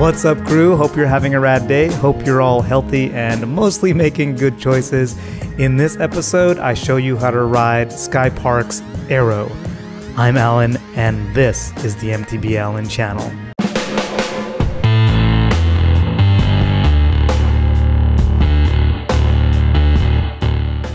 What's up, crew? Hope you're having a rad day. Hope you're all healthy and mostly making good choices. In this episode, I show you how to ride Skypark's Arrow. I'm Alan, and this is the MTB Alan channel.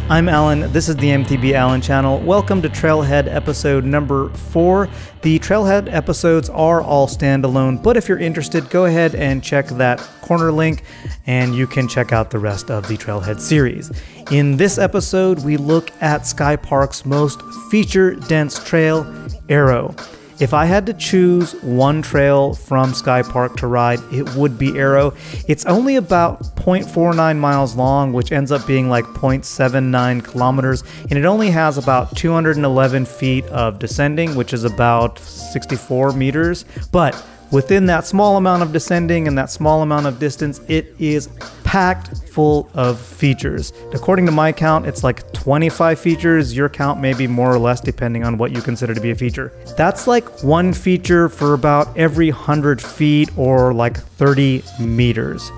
I'm Alan, this is the MTB Alan channel. Welcome to Trailhead episode number 4. The Trailhead episodes are all standalone, but if you're interested, go ahead and check that corner link and you can check out the rest of the Trailhead series. In this episode, we look at Skypark's most feature-dense trail, Arrow. If I had to choose one trail from Skypark to ride, it would be Arrow. It's only about 0.49 miles long, which ends up being like 0.79 kilometers, and it only has about 211 feet of descending, which is about 64 meters. But within that small amount of descending and that small amount of distance, it is packed full of features. According to my count, it's like 25 features. Your count may be more or less depending on what you consider to be a feature. That's like one feature for about every 100 feet or like 30 meters.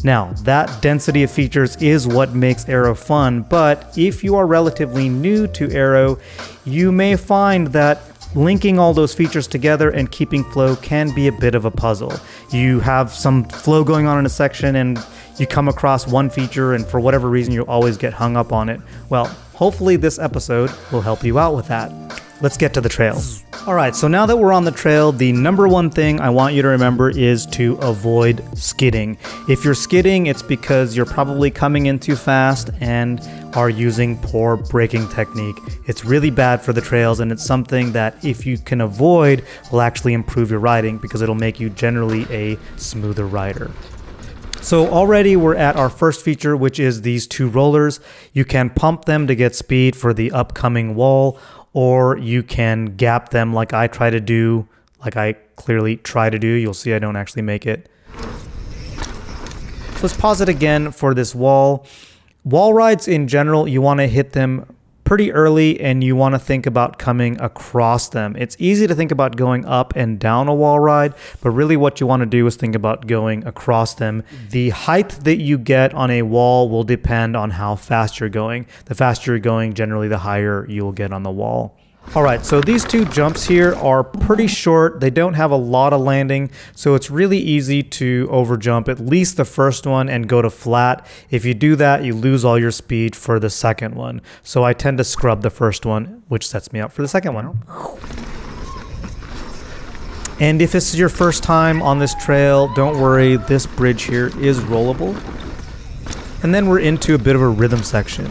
Now, that density of features is what makes Arrow fun, but if you are relatively new to Arrow, you may find that linking all those features together and keeping flow can be a bit of a puzzle. You have some flow going on in a section and you come across one feature and for whatever reason you always get hung up on it. Well, hopefully this episode will help you out with that. Let's get to the trail. Alright, so now that we're on the trail, the number one thing I want you to remember is to avoid skidding. If you're skidding, it's because you're probably coming in too fast and are using poor braking technique. It's really bad for the trails, and it's something that if you can avoid will actually improve your riding because it'll make you generally a smoother rider. So already we're at our first feature, which is these two rollers. You can pump them to get speed for the upcoming wall, or you can gap them like I try to do, like I clearly try to do. You'll see I don't actually make it. So let's pause it again for this wall. Wall rides in general, you want to hit them pretty early and you want to think about coming across them. It's easy to think about going up and down a wall ride, but really what you want to do is think about going across them. The height that you get on a wall will depend on how fast you're going. The faster you're going, generally the higher you'll get on the wall. Alright, so these two jumps here are pretty short. They don't have a lot of landing, so it's really easy to overjump at least the first one and go to flat. If you do that, you lose all your speed for the second one. So I tend to scrub the first one, which sets me up for the second one. And if this is your first time on this trail, don't worry, this bridge here is rollable. And then we're into a bit of a rhythm section.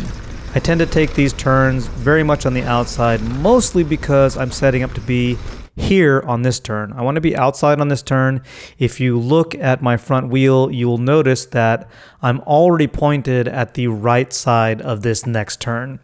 I tend to take these turns very much on the outside, mostly because I'm setting up to be here on this turn. I want to be outside on this turn. If you look at my front wheel, you will notice that I'm already pointed at the right side of this next turn.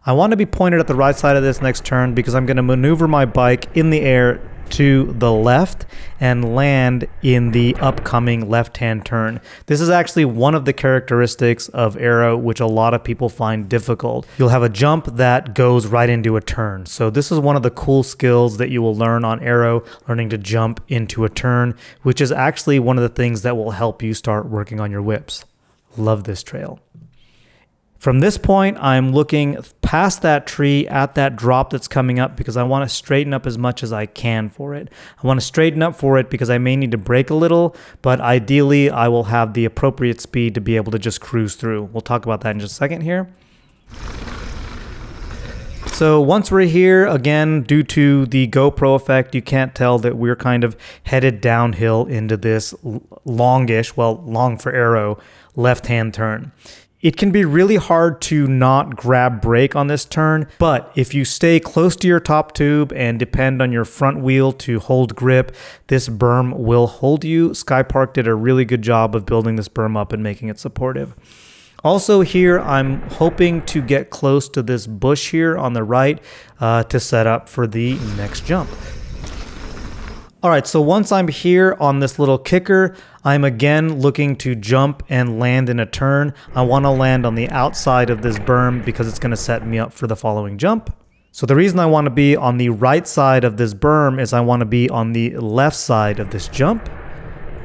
I want to be pointed at the right side of this next turn because I'm going to maneuver my bike in the air to the left and land in the upcoming left-hand turn. This is actually one of the characteristics of Arrow which a lot of people find difficult. You'll have a jump that goes right into a turn. So this is one of the cool skills that you will learn on Arrow, learning to jump into a turn, which is actually one of the things that will help you start working on your whips. Love this trail. From this point, I'm looking past that tree at that drop that's coming up because I want to straighten up as much as I can for it. I want to straighten up for it because I may need to brake a little, but ideally I will have the appropriate speed to be able to just cruise through. We'll talk about that in just a second here. So once we're here, again, due to the GoPro effect, you can't tell that we're kind of headed downhill into this longish, well, long for Arrow, left-hand turn. It can be really hard to not grab brake on this turn, but if you stay close to your top tube and depend on your front wheel to hold grip, this berm will hold you. Skypark did a really good job of building this berm up and making it supportive. Also here, I'm hoping to get close to this bush here on the right to set up for the next jump. Alright, so once I'm here on this little kicker, I'm again looking to jump and land in a turn. I want to land on the outside of this berm because it's going to set me up for the following jump. So the reason I want to be on the right side of this berm is I want to be on the left side of this jump.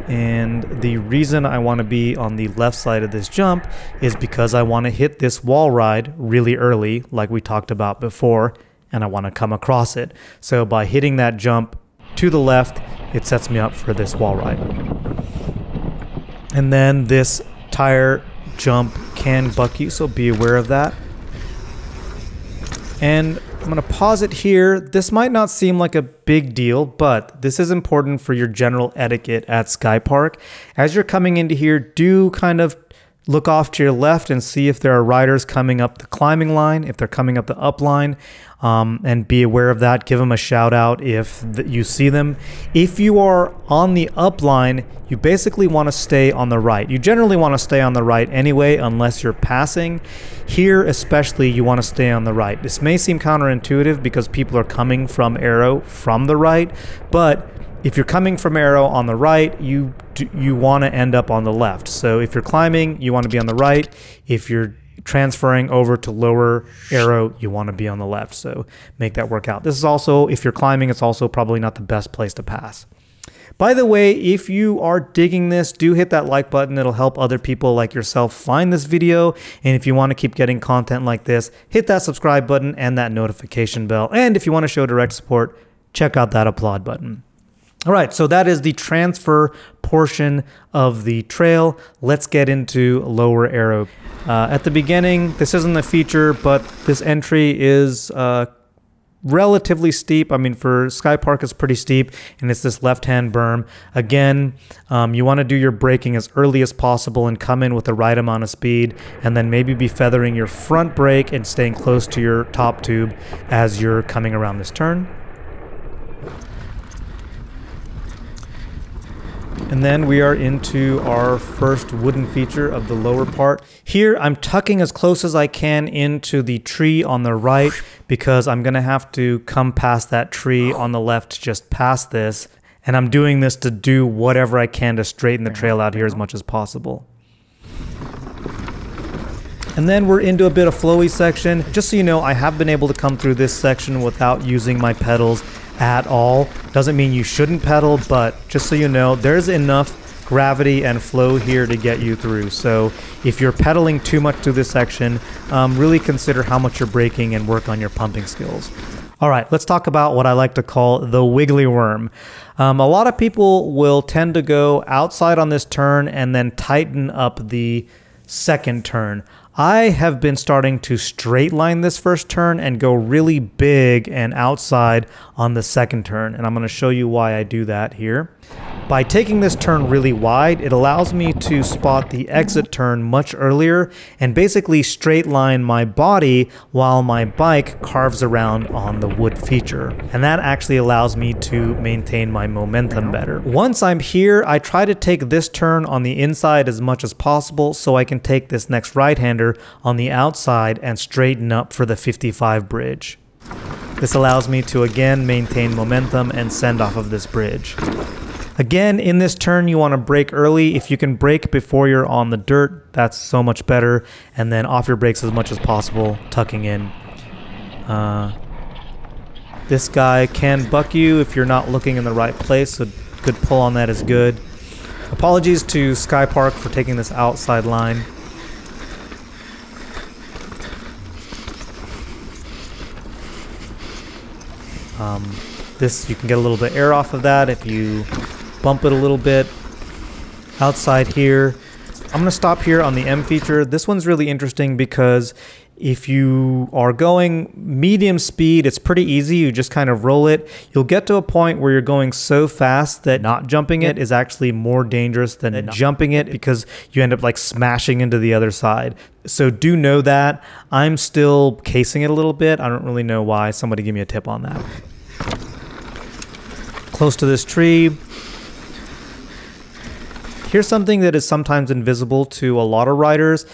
And the reason I want to be on the left side of this jump is because I want to hit this wall ride really early, like we talked about before, and I want to come across it. So by hitting that jump to the left, it sets me up for this wall ride. And then this tire jump can buck you, so be aware of that. And I'm going to pause it here. This might not seem like a big deal, but this is important for your general etiquette at Skypark. As you're coming into here, do kind of look off to your left and see if there are riders coming up the climbing line, if they're coming up the up line, and be aware of that. Give them a shout out if you see them. If you are on the up line, you basically want to stay on the right. You generally want to stay on the right anyway, unless you're passing. Here especially, you want to stay on the right. This may seem counterintuitive because people are coming from Arrow from the right, but if you're coming from Arrow on the right, you want to end up on the left. So if you're climbing, you want to be on the right. If you're transferring over to lower Arrow, you want to be on the left. So make that work out. This is also, if you're climbing, it's also probably not the best place to pass. By the way, if you are digging this, do hit that like button. It'll help other people like yourself find this video. And if you want to keep getting content like this, hit that subscribe button and that notification bell. And if you want to show direct support, check out that applaud button. All right, so that is the transfer portion of the trail. Let's get into lower Arrow. At the beginning, this isn't a feature, but this entry is relatively steep. I mean, for Skypark, it's pretty steep, and it's this left-hand berm. Again, you want to do your braking as early as possible and come in with the right amount of speed, and then maybe be feathering your front brake and staying close to your top tube as you're coming around this turn. And then we are into our first wooden feature of the lower part. Here, I'm tucking as close as I can into the tree on the right because I'm going to have to come past that tree on the left just past this. And I'm doing this to do whatever I can to straighten the trail out here as much as possible. And then we're into a bit of flowy section. Just so you know, I have been able to come through this section without using my pedals at all. Doesn't mean you shouldn't pedal, but just so you know, there's enough gravity and flow here to get you through. So if you're pedaling too much through this section, really consider how much you're braking and work on your pumping skills. All right, let's talk about what I like to call the wiggly worm. A lot of people will tend to go outside on this turn and then tighten up the second turn. I have been starting to straight line this first turn and go really big and outside on the second turn. And I'm going to show you why I do that here. By taking this turn really wide, it allows me to spot the exit turn much earlier and basically straight line my body while my bike carves around on the wood feature. And that actually allows me to maintain my momentum better. Once I'm here, I try to take this turn on the inside as much as possible so I can take this next right-hander on the outside and straighten up for the 55 bridge. This allows me to again maintain momentum and send off of this bridge. Again, in this turn, you want to brake early. If you can brake before you're on the dirt, that's so much better. And then off your brakes as much as possible, tucking in. This guy can buck you if you're not looking in the right place, so good pull on that is good. Apologies to Skypark for taking this outside line. This, you can get a little bit of air off of that if you bump it a little bit. Outside here, I'm going to stop here on the M feature. This one's really interesting because if you are going medium speed, it's pretty easy. You just kind of roll it. You'll get to a point where you're going so fast that not jumping it is actually more dangerous than jumping it because you end up like smashing into the other side. So do know that. I'm still casing it a little bit. I don't really know why. Somebody give me a tip on that. Close to this tree. Here's something that is sometimes invisible to a lot of riders.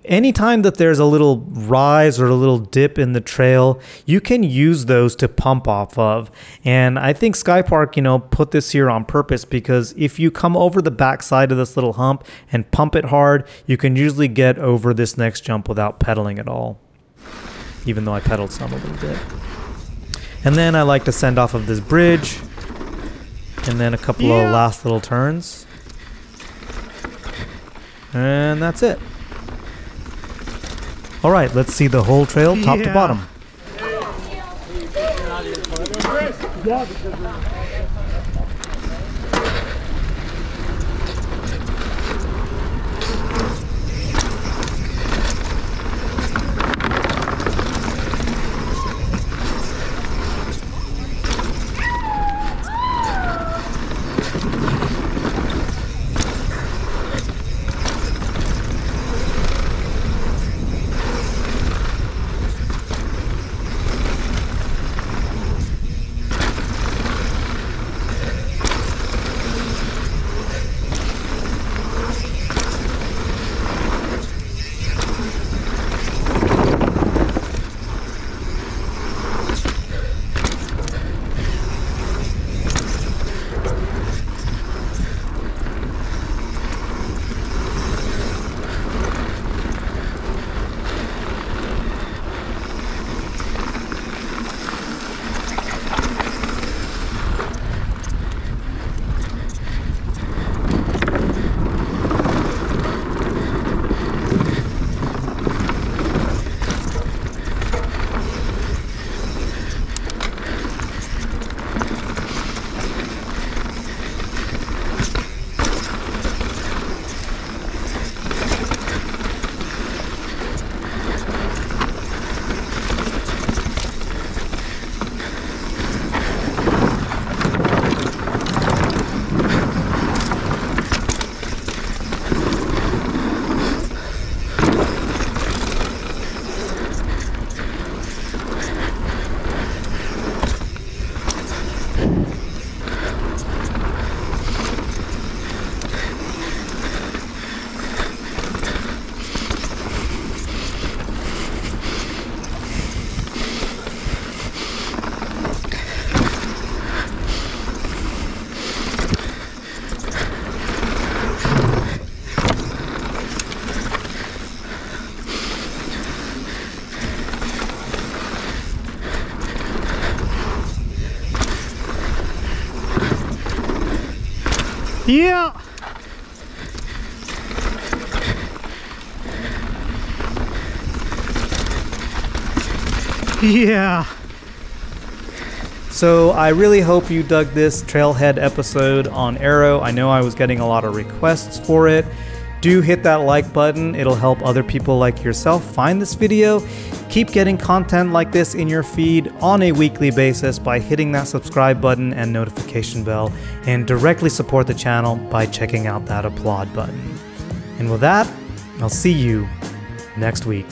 Anytime that there's a little rise or a little dip in the trail, you can use those to pump off of. And I think Skypark, you know, put this here on purpose because if you come over the back side of this little hump and pump it hard, you can usually get over this next jump without pedaling at all. Even though I pedaled some a little bit. And then I like to send off of this bridge. And then a couple of last little turns. And that's it. All right, let's see the whole trail top to bottom. Yeah. Yeah. So I really hope you dug this trailhead episode on Arrow. I know I was getting a lot of requests for it. Do hit that like button. It'll help other people like yourself find this video. Keep getting content like this in your feed on a weekly basis by hitting that subscribe button and notification bell, and directly support the channel by checking out that applaud button. And with that, I'll see you next week.